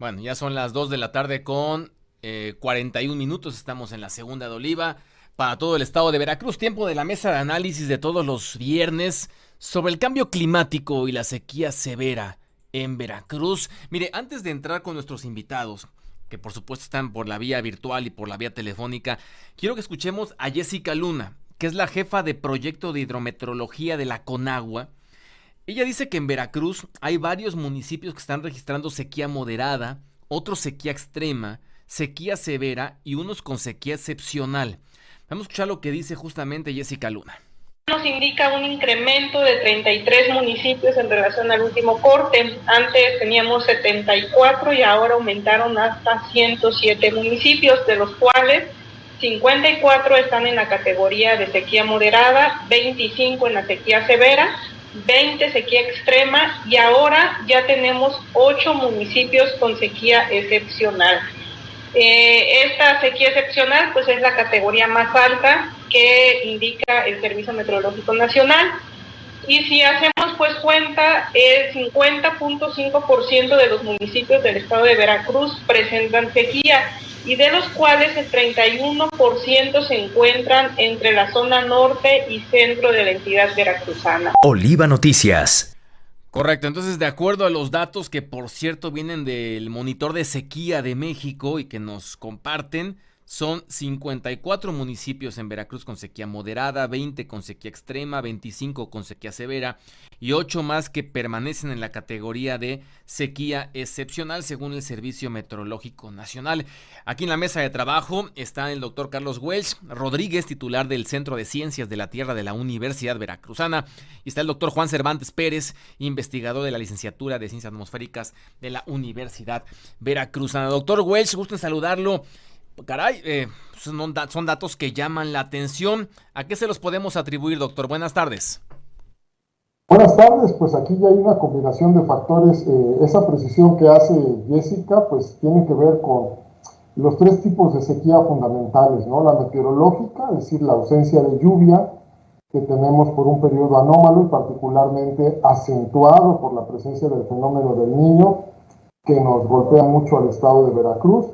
Bueno, ya son las 2 de la tarde con 41 minutos. Estamos en la segunda de Oliva para todo el estado de Veracruz. Tiempo de la mesa de análisis de todos los viernes sobre el cambio climático y la sequía severa en Veracruz. Mire, antes de entrar con nuestros invitados, que por supuesto están por la vía virtual y por la vía telefónica, quiero que escuchemos a Jessica Luna, que es la jefa de proyecto de hidrometeorología de la Conagua. Ella dice que en Veracruz hay varios municipios que están registrando sequía moderada, otros sequía extrema, sequía severa y unos con sequía excepcional. Vamos a escuchar lo que dice justamente Jessica Luna. Nos indica un incremento de 33 municipios en relación al último corte. Antes teníamos 74 y ahora aumentaron hasta 107 municipios, de los cuales 54 están en la categoría de sequía moderada, 25 en la sequía severa, 20 sequía extrema y ahora ya tenemos 8 municipios con sequía excepcional. Esta sequía excepcional pues es la categoría más alta que indica el Servicio Meteorológico Nacional, y si hacemos pues cuenta, el 50.5% de los municipios del estado de Veracruz presentan sequía, y de los cuales el 31% se encuentran entre la zona norte y centro de la entidad veracruzana. Oliva Noticias. Correcto, entonces de acuerdo a los datos que por cierto vienen del Monitor de Sequía de México y que nos comparten, son 54 municipios en Veracruz con sequía moderada, 20 con sequía extrema, 25 con sequía severa y 8 más que permanecen en la categoría de sequía excepcional según el Servicio Meteorológico Nacional. Aquí en la mesa de trabajo está el doctor Carlos Welch Rodríguez, titular del Centro de Ciencias de la Tierra de la Universidad Veracruzana, y está el doctor Juan Cervantes Pérez, investigador de la licenciatura de Ciencias Atmosféricas de la Universidad Veracruzana. Doctor Welch, gusto en saludarlo. Caray, son datos que llaman la atención. ¿A qué se los podemos atribuir, doctor? Buenas tardes. Buenas tardes, pues aquí ya hay una combinación de factores. Esa precisión que hace Jessica, pues tiene que ver con los tres tipos de sequía fundamentales, ¿no? La meteorológica, es decir, la ausencia de lluvia que tenemos por un periodo anómalo y particularmente acentuado por la presencia del fenómeno del Niño, que nos golpea mucho al estado de Veracruz.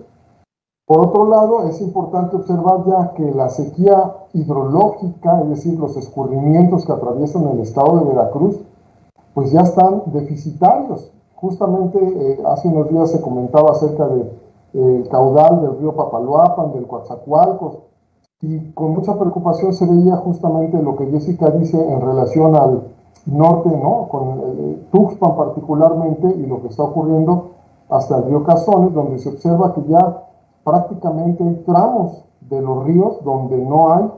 Por otro lado, es importante observar ya que la sequía hidrológica, es decir, los escurrimientos que atraviesan el estado de Veracruz, pues ya están deficitarios. Justamente hace unos días se comentaba acerca del caudal del río Papaloapan, del Coatzacoalcos, y con mucha preocupación se veía justamente lo que Jessica dice en relación al norte, ¿no? Con Tuxpan particularmente, y lo que está ocurriendo hasta el río Cazones, donde se observa que ya prácticamente hay tramos de los ríos donde no hay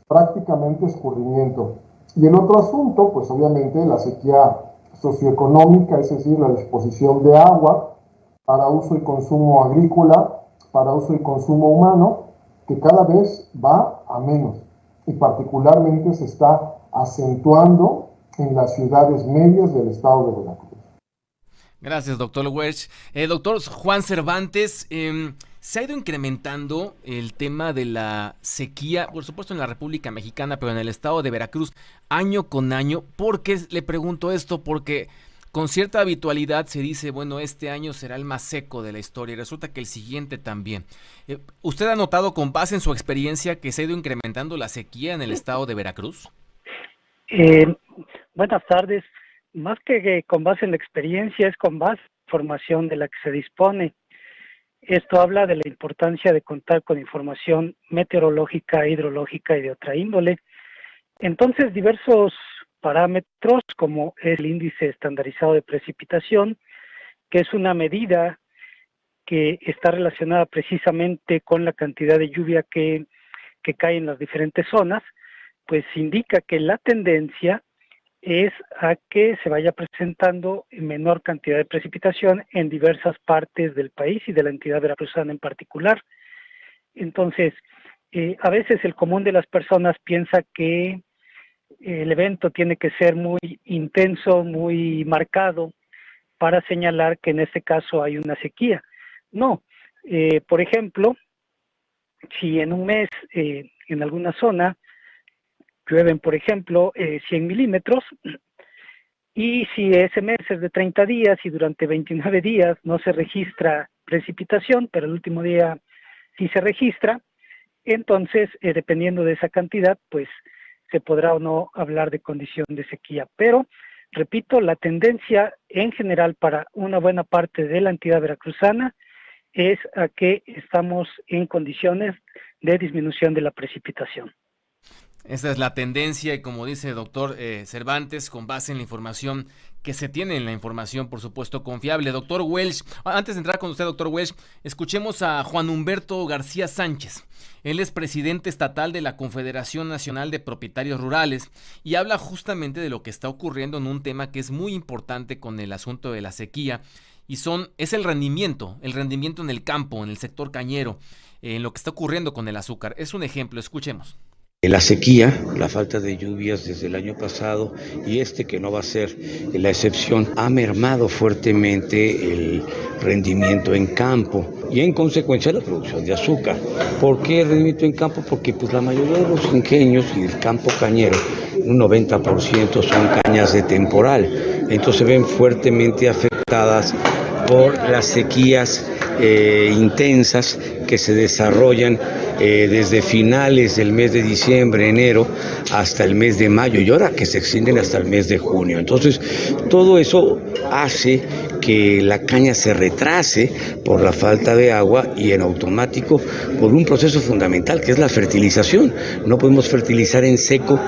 prácticamente escurrimiento. Y el otro asunto, pues obviamente la sequía socioeconómica, es decir, la disposición de agua para uso y consumo agrícola, para uso y consumo humano, que cada vez va a menos y particularmente se está acentuando en las ciudades medias del estado de Veracruz. Gracias, doctor Welch. Doctor Juan Cervantes, se ha ido incrementando el tema de la sequía, por supuesto en la República Mexicana, pero en el estado de Veracruz, año con año. ¿Por qué le pregunto esto? Porque con cierta habitualidad se dice, bueno, este año será el más seco de la historia, y resulta que el siguiente también. ¿Usted ha notado con base en su experiencia que se ha ido incrementando la sequía en el estado de Veracruz? Buenas tardes. Más que con base en la experiencia, es con base en la información de la que se dispone. Esto habla de la importancia de contar con información meteorológica, hidrológica y de otra índole. Entonces, diversos parámetros, como el índice estandarizado de precipitación, que es una medida que está relacionada precisamente con la cantidad de lluvia que cae en las diferentes zonas, pues indica que la tendencia es a que se vaya presentando menor cantidad de precipitación en diversas partes del país y de la entidad veracruzana en particular. Entonces, a veces el común de las personas piensa que el evento tiene que ser muy intenso, muy marcado, para señalar que en este caso hay una sequía. No, por ejemplo, si en un mes en alguna zona llueven, por ejemplo, 100 milímetros, y si ese mes es de 30 días y durante 29 días no se registra precipitación, pero el último día sí se registra. Entonces, dependiendo de esa cantidad, pues se podrá o no hablar de condición de sequía. Pero, repito, la tendencia en general para una buena parte de la entidad veracruzana es a que estamos en condiciones de disminución de la precipitación. Esa es la tendencia y como dice el doctor Cervantes, con base en la información que se tiene, en la información por supuesto confiable. Doctor Welch, antes de entrar con usted, doctor Welch, escuchemos a Juan Humberto García Sánchez. Él es presidente estatal de la Confederación Nacional de Propietarios Rurales y habla justamente de lo que está ocurriendo en un tema que es muy importante con el asunto de la sequía y es el rendimiento en el campo, en el sector cañero, en lo que está ocurriendo con el azúcar. Es un ejemplo, escuchemos. La sequía, la falta de lluvias desde el año pasado y que no va a ser la excepción, ha mermado fuertemente el rendimiento en campo y en consecuencia la producción de azúcar. ¿Por qué el rendimiento en campo? Porque pues la mayoría de los ingenios y el campo cañero, un 90% son cañas de temporal, entonces se ven fuertemente afectadas por las sequías intensas que se desarrollan desde finales del mes de diciembre, enero, hasta el mes de mayo y ahora que se extienden hasta el mes de junio. Entonces, todo eso hace que la caña se retrase por la falta de agua y en automático por un proceso fundamental que es la fertilización. No podemos fertilizar en seco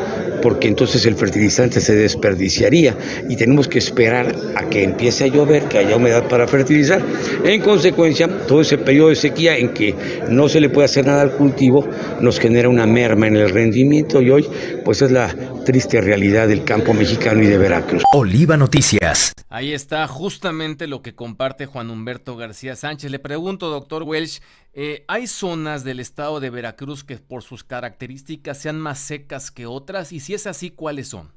porque entonces el fertilizante se desperdiciaría y tenemos que esperar a que empiece a llover, que haya humedad para fertilizar. En consecuencia, todo ese periodo de sequía en que no se le puede hacer nada al cultivo nos genera una merma en el rendimiento y hoy pues es la triste realidad del campo mexicano y de Veracruz. Oliva Noticias. Ahí está justamente lo que comparte Juan Humberto García Sánchez. Le pregunto, doctor Welch, ¿hay zonas del estado de Veracruz que por sus características sean más secas que otras? Y si es así, ¿cuáles son?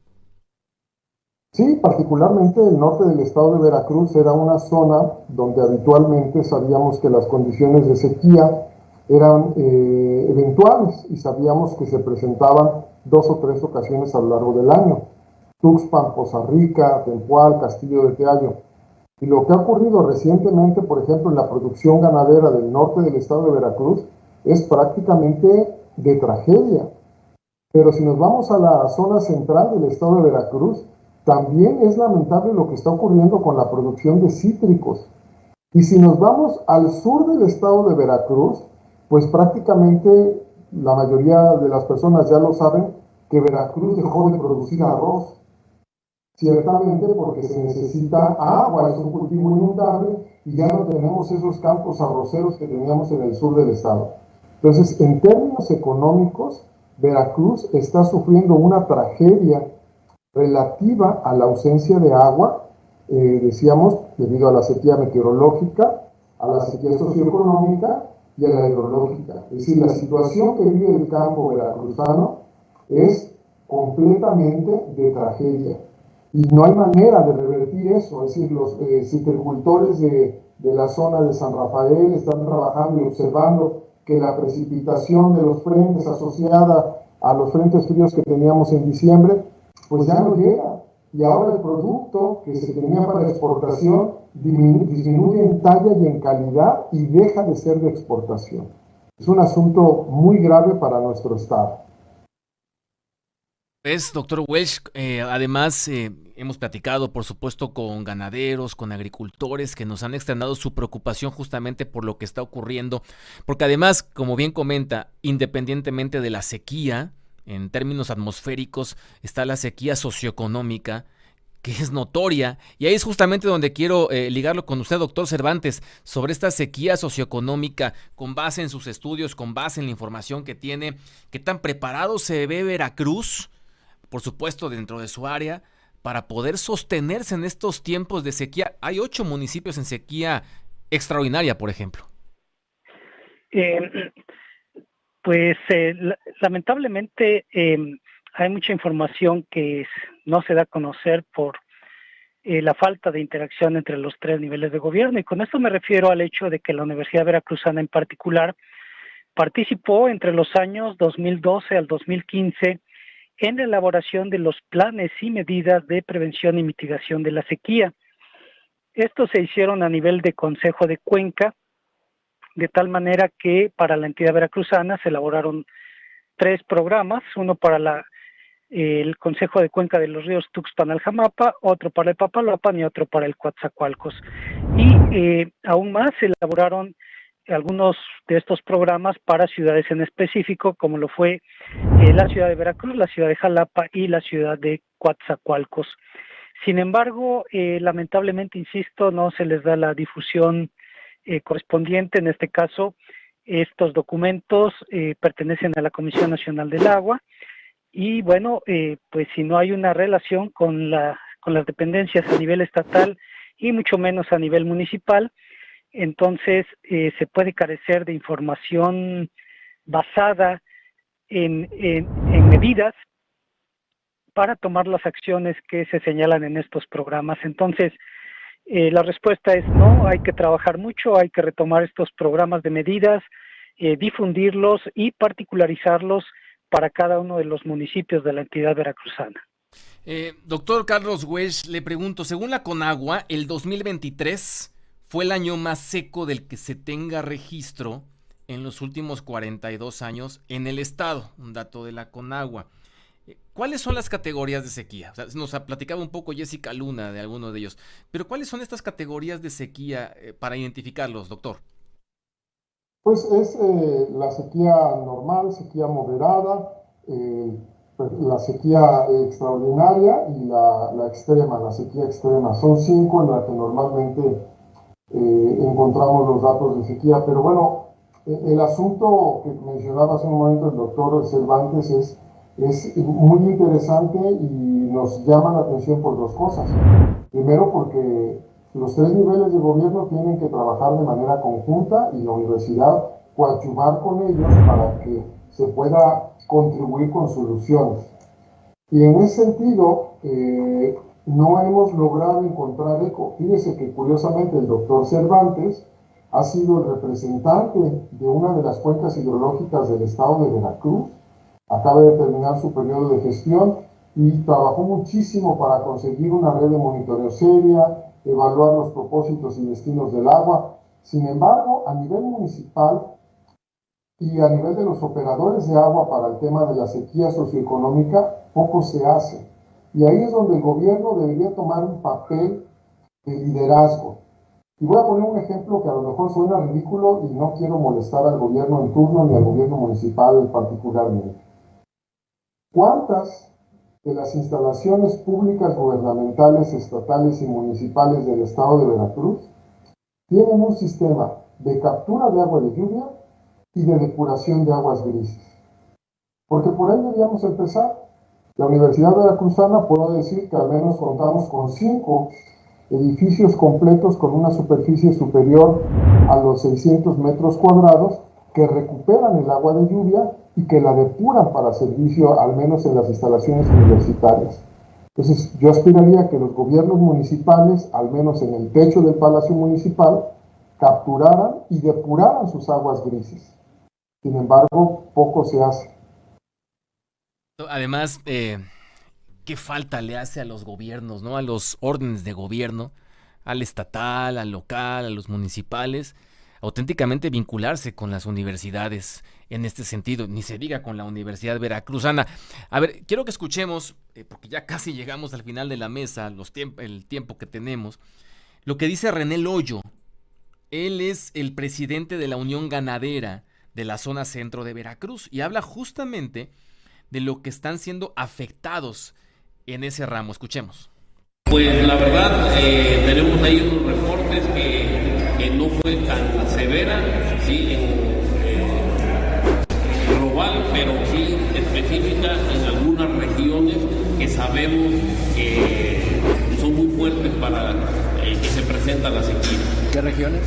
Sí, particularmente el norte del estado de Veracruz era una zona donde habitualmente sabíamos que las condiciones de sequía eran eventuales y sabíamos que se presentaban 2 o 3 ocasiones a lo largo del año. Tuxpan, Poza Rica, Tempual, Castillo de Teallo. Y lo que ha ocurrido recientemente, por ejemplo, en la producción ganadera del norte del estado de Veracruz, es prácticamente de tragedia. Pero si nos vamos a la zona central del estado de Veracruz, también es lamentable lo que está ocurriendo con la producción de cítricos. Y si nos vamos al sur del estado de Veracruz, pues prácticamente la mayoría de las personas ya lo saben, que Veracruz dejó de producir arroz. Ciertamente porque se necesita agua, es un cultivo inundable y ya no tenemos esos campos arroceros que teníamos en el sur del estado. Entonces, en términos económicos, Veracruz está sufriendo una tragedia relativa a la ausencia de agua, decíamos, debido a la sequía meteorológica, a la sequía socioeconómica y a la hidrológica. Es decir, la situación que vive el campo veracruzano es completamente de tragedia. Y no hay manera de revertir eso, es decir, los citricultores de la zona de San Rafael están trabajando y observando que la precipitación de los frentes asociada a los frentes fríos que teníamos en diciembre, pues ya no llega. Y ahora el producto que se tenía para exportación disminuye en talla y en calidad y deja de ser de exportación. Es un asunto muy grave para nuestro estado. Doctor Welch, además hemos platicado por supuesto con ganaderos, con agricultores que nos han externado su preocupación justamente por lo que está ocurriendo, porque además, como bien comenta, independientemente de la sequía, en términos atmosféricos, está la sequía socioeconómica, que es notoria, y ahí es justamente donde quiero ligarlo con usted, doctor Cervantes, sobre esta sequía socioeconómica, con base en sus estudios, con base en la información que tiene, ¿qué tan preparado se ve Veracruz, por supuesto dentro de su área, para poder sostenerse en estos tiempos de sequía? Hay 8 municipios en sequía extraordinaria, por ejemplo. Lamentablemente hay mucha información que no se da a conocer por la falta de interacción entre los 3 niveles de gobierno, y con esto me refiero al hecho de que la Universidad Veracruzana en particular participó entre los años 2012 al 2015 en la elaboración de los planes y medidas de prevención y mitigación de la sequía. Estos se hicieron a nivel de Consejo de Cuenca de tal manera que para la entidad veracruzana se elaboraron 3 programas, uno para el Consejo de Cuenca de los Ríos Tuxpan-Aljamapa, otro para el Papaloapan y otro para el Coatzacoalcos. Y aún más se elaboraron algunos de estos programas para ciudades en específico, como lo fue la ciudad de Veracruz, la ciudad de Jalapa y la ciudad de Coatzacoalcos. Sin embargo, lamentablemente, insisto, no se les da la difusión correspondiente. En este caso, estos documentos pertenecen a la Comisión Nacional del Agua y bueno, pues si no hay una relación con las dependencias a nivel estatal y mucho menos a nivel municipal, entonces se puede carecer de información basada en medidas para tomar las acciones que se señalan en estos programas. Entonces, la respuesta es no, hay que trabajar mucho, hay que retomar estos programas de medidas, difundirlos y particularizarlos para cada uno de los municipios de la entidad veracruzana. Doctor Carlos Huesch, le pregunto, según la Conagua, el 2023 fue el año más seco del que se tenga registro en los últimos 42 años en el estado, un dato de la Conagua. ¿Cuáles son las categorías de sequía? O sea, nos ha platicado un poco Jessica Luna de alguno de ellos, pero ¿cuáles son estas categorías de sequía para identificarlos, doctor? Pues es la sequía normal, sequía moderada, la sequía extraordinaria y la extrema, la sequía extrema. Son 5 en las que normalmente encontramos los datos de sequía. Pero bueno, el asunto que mencionaba hace un momento el doctor Cervantes es muy interesante y nos llama la atención por 2 cosas. Primero, porque los 3 niveles de gobierno tienen que trabajar de manera conjunta y la universidad coadyuvar con ellos para que se pueda contribuir con soluciones. Y en ese sentido, no hemos logrado encontrar eco. Fíjese que curiosamente el doctor Cervantes ha sido el representante de una de las cuencas hidrológicas del estado de Veracruz. Acaba de terminar su periodo de gestión y trabajó muchísimo para conseguir una red de monitoreo seria, evaluar los propósitos y destinos del agua. Sin embargo, a nivel municipal y a nivel de los operadores de agua para el tema de la sequía socioeconómica, poco se hace. Y ahí es donde el gobierno debería tomar un papel de liderazgo. Y voy a poner un ejemplo que a lo mejor suena ridículo y no quiero molestar al gobierno en turno ni al gobierno municipal particularmente. ¿Cuántas de las instalaciones públicas gubernamentales, estatales y municipales del estado de Veracruz tienen un sistema de captura de agua de lluvia y de depuración de aguas grises? Porque por ahí deberíamos empezar. La Universidad Veracruzana, puedo decir que al menos contamos con 5 edificios completos con una superficie superior a los 600 metros cuadrados que recuperan el agua de lluvia y que la depuran para servicio, al menos en las instalaciones universitarias. Entonces, yo aspiraría que los gobiernos municipales, al menos en el techo del Palacio Municipal, capturaran y depuraran sus aguas grises. Sin embargo, poco se hace. Además, ¿qué falta le hace a los gobiernos, ¿no? A los órdenes de gobierno, al estatal, al local, a los municipales, auténticamente vincularse con las universidades en este sentido, ni se diga con la Universidad Veracruzana. A ver, quiero que escuchemos, porque ya casi llegamos al final de la mesa, el tiempo que tenemos, lo que dice René Loyo. Él es el presidente de la Unión Ganadera de la zona centro de Veracruz y habla justamente de lo que están siendo afectados en ese ramo. Escuchemos. Pues la verdad, tenemos ahí unos reportes que no fue tan severa, sí, en global, pero sí específica en algunas regiones que sabemos que son muy fuertes para que se presenta la sequía. ¿Qué regiones?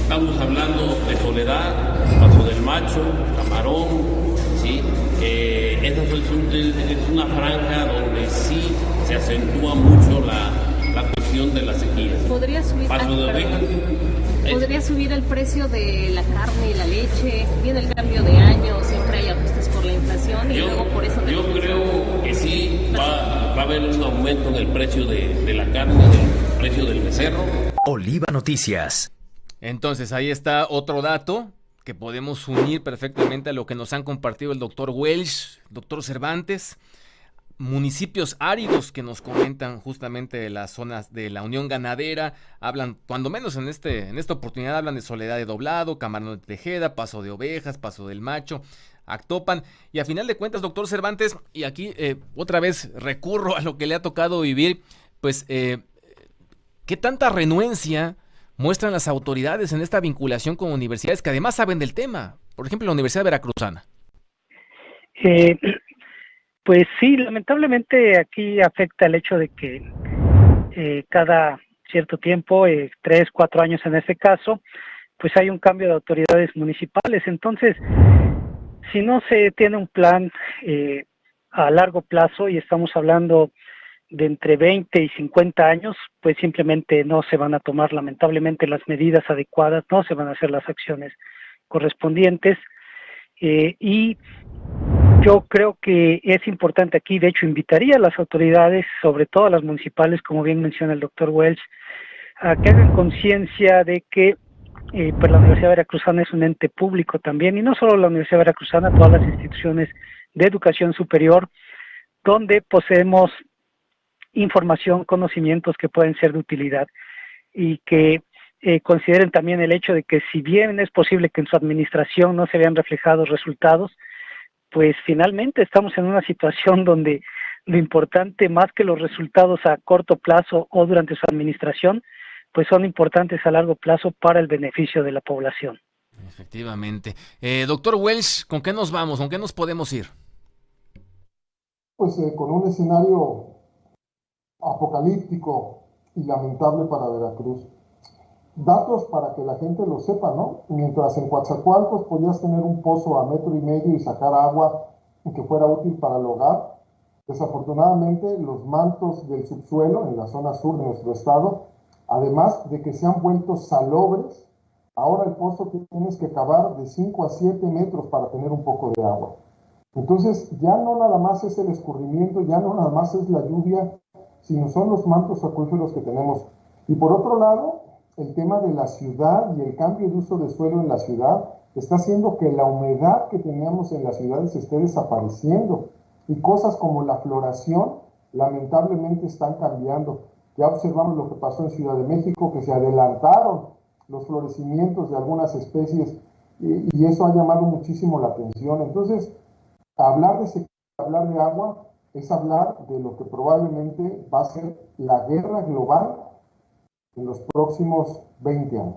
Estamos hablando de Soledad, Paso del Macho, Camarón, sí. Esa es una franja donde sí se acentúa mucho la cuestión de la sequía. ¿Podría subir el precio de la carne y la leche? Viene el cambio de año, siempre hay ajustes por la inflación y luego por eso... Yo creo que sí va a haber un aumento en el precio de la carne, del precio del becerro. Oliva Noticias. Entonces ahí está otro dato que podemos unir perfectamente a lo que nos han compartido el doctor Welch, doctor Cervantes. Municipios áridos que nos comentan justamente de las zonas de la Unión Ganadera, hablan, cuando menos en esta oportunidad, hablan de Soledad de Doblado, Camarón de Tejeda, Paso de Ovejas, Paso del Macho, Actopan, y a final de cuentas, doctor Cervantes, y aquí otra vez recurro a lo que le ha tocado vivir, pues, ¿qué tanta renuencia muestran las autoridades en esta vinculación con universidades que además saben del tema? Por ejemplo, la Universidad Veracruzana. Pues sí, lamentablemente aquí afecta el hecho de que cada cierto tiempo, 3, 4 años en este caso, pues hay un cambio de autoridades municipales. Entonces, si no se tiene un plan a largo plazo, y estamos hablando de entre 20 y 50 años, pues simplemente no se van a tomar lamentablemente las medidas adecuadas, no se van a hacer las acciones correspondientes, y yo creo que es importante aquí, de hecho invitaría a las autoridades, sobre todo a las municipales, como bien menciona el doctor Welch, a que hagan conciencia de que pues la Universidad Veracruzana es un ente público también, y no solo la Universidad Veracruzana, todas las instituciones de educación superior, donde poseemos información, conocimientos que pueden ser de utilidad, y que consideren también el hecho de que si bien es posible que en su administración no se vean reflejados resultados, pues finalmente estamos en una situación donde lo importante, más que los resultados a corto plazo o durante su administración, pues son importantes a largo plazo para el beneficio de la población. Efectivamente. Doctor Welch, ¿con qué nos vamos? ¿Con qué nos podemos ir? Pues con un escenario apocalíptico y lamentable para Veracruz. Datos para que la gente lo sepa, ¿no? Mientras en Coatzacoalcos podías tener un pozo a 1.5 metros y sacar agua que fuera útil para el hogar, desafortunadamente los mantos del subsuelo en la zona sur de nuestro estado, además de que se han vuelto salobres, ahora el pozo tienes que cavar de 5 a 7 metros para tener un poco de agua. Entonces ya no nada más es el escurrimiento, ya no nada más es la lluvia, sino son los mantos acuíferos que tenemos. Y por otro lado, el tema de la ciudad y el cambio de uso de suelo en la ciudad está haciendo que la humedad que teníamos en las ciudades esté desapareciendo, y cosas como la floración lamentablemente están cambiando. Ya observamos lo que pasó en Ciudad de México, que se adelantaron los florecimientos de algunas especies, y eso ha llamado muchísimo la atención. Entonces, hablar de sequía, hablar de agua, es hablar de lo que probablemente va a ser la guerra global en los próximos 20 años.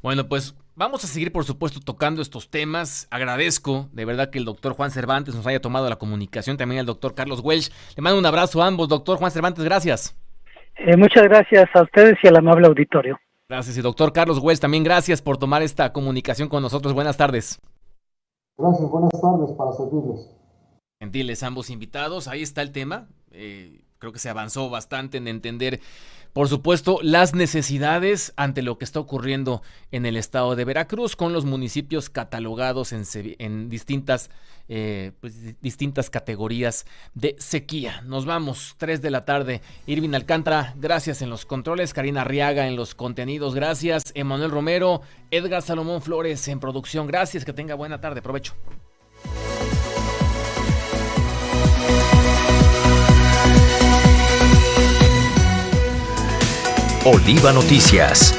Bueno, pues vamos a seguir, por supuesto, tocando estos temas. Agradezco de verdad que el doctor Juan Cervantes nos haya tomado la comunicación, también al doctor Carlos Welch. Le mando un abrazo a ambos. Doctor Juan Cervantes, gracias. Muchas gracias a ustedes y al amable auditorio. Gracias. Y doctor Carlos Welch, también gracias por tomar esta comunicación con nosotros. Buenas tardes. Gracias, buenas tardes, para servirles. Gentiles ambos invitados, ahí está el tema. Creo que se avanzó bastante en entender, por supuesto, las necesidades ante lo que está ocurriendo en el estado de Veracruz, con los municipios catalogados en distintas categorías de sequía. Nos vamos, 3 de la tarde. Irving Alcántara, gracias en los controles. Karina Arriaga en los contenidos, gracias. Emanuel Romero, Edgar Salomón Flores en producción, gracias. Que tenga buena tarde, provecho. Oliva Noticias.